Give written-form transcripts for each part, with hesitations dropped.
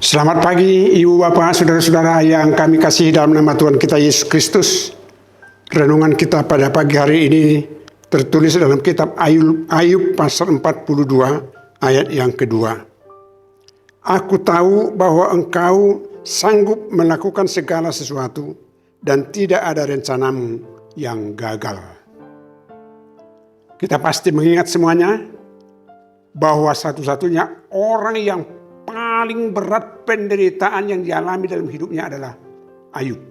Selamat pagi Ibu Bapak, Saudara-saudara yang kami kasihi dalam nama Tuhan kita Yesus Kristus. Renungan kita pada pagi hari ini tertulis dalam kitab Ayub pasal 42 ayat yang kedua. Aku tahu bahwa engkau sanggup melakukan segala sesuatu dan tidak ada rencanamu yang gagal. Kita pasti mengingat semuanya bahwa satu-satunya orang yang paling berat penderitaan yang dialami dalam hidupnya adalah Ayub.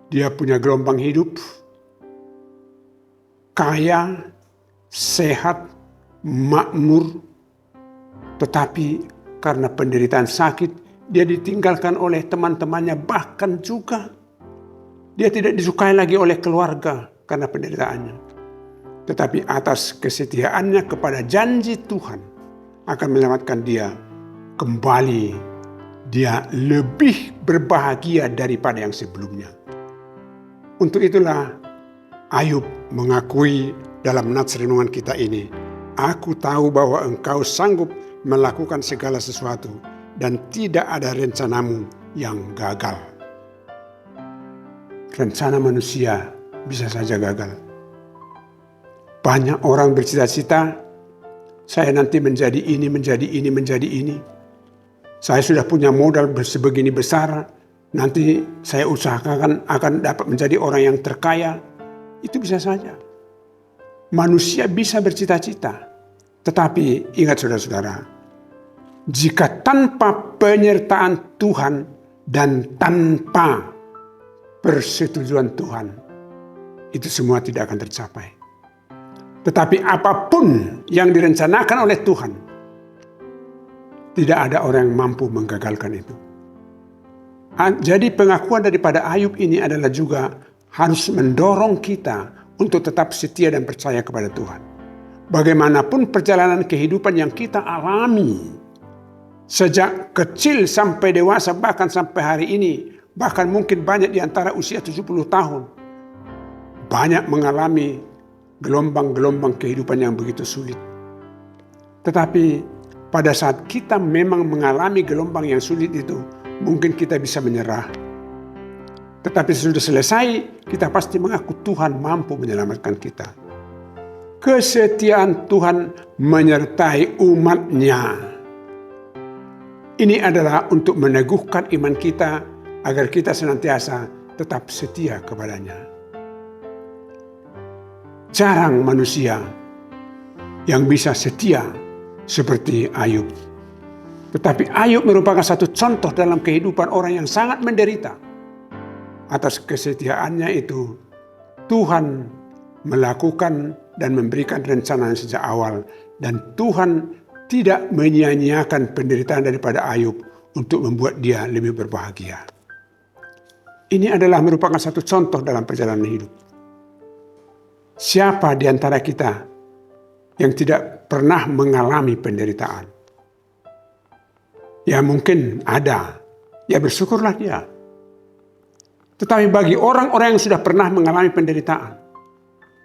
Dia punya gelombang hidup, kaya, sehat, makmur, tetapi karena penderitaan sakit, dia ditinggalkan oleh teman-temannya, bahkan juga dia tidak disukai lagi oleh keluarga karena penderitaannya. Tetapi atas kesetiaannya kepada janji Tuhan akan menyelamatkan dia kembali. Dia lebih berbahagia daripada yang sebelumnya. Untuk itulah Ayub mengakui dalam nats renungan kita ini, aku tahu bahwa engkau sanggup melakukan segala sesuatu dan tidak ada rencanamu yang gagal. Rencana manusia bisa saja gagal. Banyak orang bercita-cita, saya nanti menjadi ini, menjadi ini, menjadi ini. Saya sudah punya modal sebegini besar, nanti saya usahakan akan dapat menjadi orang yang terkaya. Itu bisa saja. Manusia bisa bercita-cita. Tetapi ingat saudara-saudara, jika tanpa penyertaan Tuhan dan tanpa persetujuan Tuhan, itu semua tidak akan tercapai. Tetapi apapun yang direncanakan oleh Tuhan, tidak ada orang yang mampu menggagalkan itu. Jadi pengakuan daripada Ayub ini adalah juga harus mendorong kita untuk tetap setia dan percaya kepada Tuhan. Bagaimanapun perjalanan kehidupan yang kita alami, sejak kecil sampai dewasa, bahkan sampai hari ini, bahkan mungkin banyak di antara usia 70 tahun, banyak mengalami gelombang-gelombang kehidupan yang begitu sulit. Tetapi pada saat kita memang mengalami gelombang yang sulit itu, mungkin kita bisa menyerah. Tetapi sudah selesai, kita pasti mengaku Tuhan mampu menyelamatkan kita. Kesetiaan Tuhan menyertai umat-Nya. Ini adalah untuk meneguhkan iman kita agar kita senantiasa tetap setia kepadanya. Jarang manusia yang bisa setia seperti Ayub. Tetapi Ayub merupakan satu contoh dalam kehidupan orang yang sangat menderita. Atas kesetiaannya itu, Tuhan melakukan dan memberikan rencana sejak awal. Dan Tuhan tidak menyia-nyiakan penderitaan daripada Ayub untuk membuat dia lebih berbahagia. Ini adalah merupakan satu contoh dalam perjalanan hidup. Siapa di antara kita yang tidak pernah mengalami penderitaan? Ya mungkin ada, ya bersyukurlah dia. Tetapi bagi orang-orang yang sudah pernah mengalami penderitaan,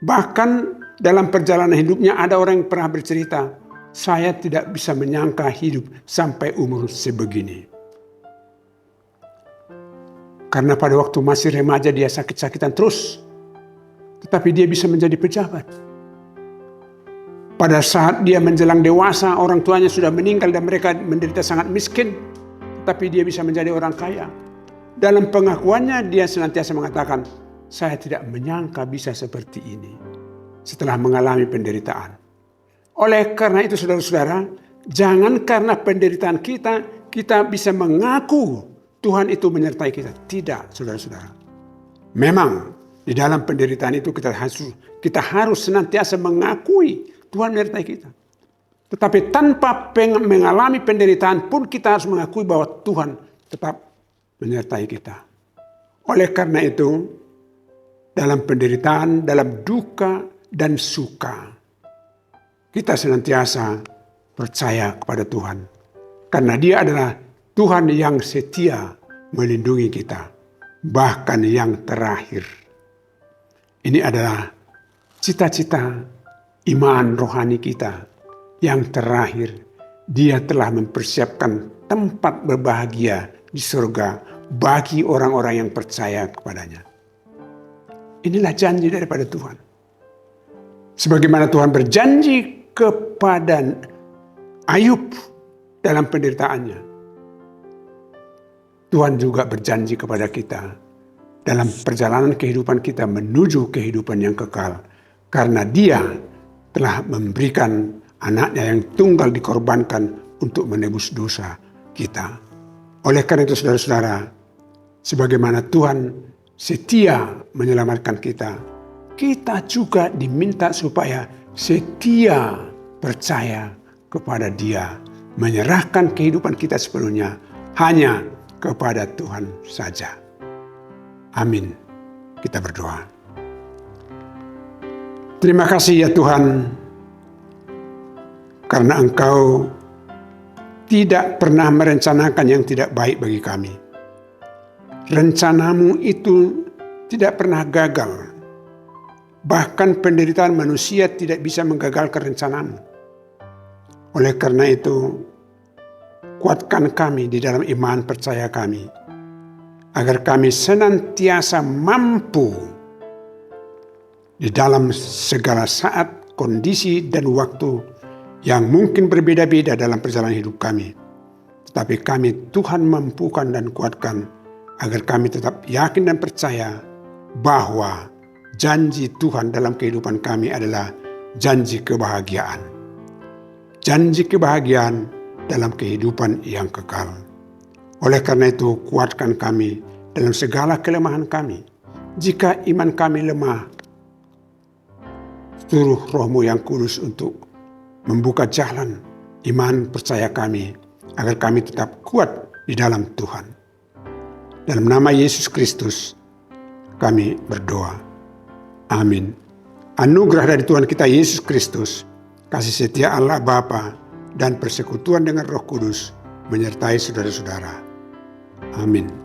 bahkan dalam perjalanan hidupnya ada orang yang pernah bercerita, saya tidak bisa menyangka hidup sampai umur sebegini. Karena pada waktu masih remaja dia sakit-sakitan terus. Tetapi dia bisa menjadi pejabat. Pada saat dia menjelang dewasa, orang tuanya sudah meninggal dan mereka menderita sangat miskin. Tetapi dia bisa menjadi orang kaya. Dalam pengakuannya dia senantiasa mengatakan, saya tidak menyangka bisa seperti ini setelah mengalami penderitaan. Oleh karena itu saudara-saudara, jangan karena penderitaan kita bisa mengaku Tuhan itu menyertai kita. Tidak saudara-saudara. Memang di dalam penderitaan itu kita harus senantiasa mengakui Tuhan menyertai kita. Tetapi tanpa mengalami penderitaan pun kita harus mengakui bahwa Tuhan tetap menyertai kita. Oleh karena itu, dalam penderitaan, dalam duka dan suka, kita senantiasa percaya kepada Tuhan. Karena Dia adalah Tuhan yang setia melindungi kita. Bahkan yang terakhir. Ini adalah cita-cita iman rohani kita yang terakhir Dia telah mempersiapkan tempat berbahagia di surga bagi orang-orang yang percaya kepadanya. Inilah janji daripada Tuhan. Sebagaimana Tuhan berjanji kepada Ayub dalam penderitaannya, Tuhan juga berjanji kepada kita dalam perjalanan kehidupan kita menuju kehidupan yang kekal. Karena Dia telah memberikan anaknya yang tunggal dikorbankan untuk menebus dosa kita. Oleh karena itu saudara-saudara, sebagaimana Tuhan setia menyelamatkan kita, kita juga diminta supaya setia percaya kepada Dia, menyerahkan kehidupan kita sepenuhnya hanya kepada Tuhan saja. Amin. Kita berdoa. Terima kasih ya Tuhan, karena Engkau tidak pernah merencanakan yang tidak baik bagi kami. Rencanamu itu tidak pernah gagal. Bahkan penderitaan manusia tidak bisa menggagalkan rencanamu. Oleh karena itu, kuatkan kami di dalam iman percaya kami, agar kami senantiasa mampu di dalam segala saat, kondisi, dan waktu yang mungkin berbeda-beda dalam perjalanan hidup kami. Tetapi kami Tuhan mampukan dan kuatkan agar kami tetap yakin dan percaya bahwa janji Tuhan dalam kehidupan kami adalah janji kebahagiaan. Janji kebahagiaan dalam kehidupan yang kekal. Oleh karena itu, kuatkan kami dalam segala kelemahan kami. Jika iman kami lemah, suruh Roh-Mu yang kudus untuk membuka jalan iman percaya kami, agar kami tetap kuat di dalam Tuhan. Dalam nama Yesus Kristus kami berdoa. Amin. Anugerah dari Tuhan kita Yesus Kristus, kasih setia Allah Bapa, dan persekutuan dengan Roh Kudus menyertai saudara-saudara. Amin.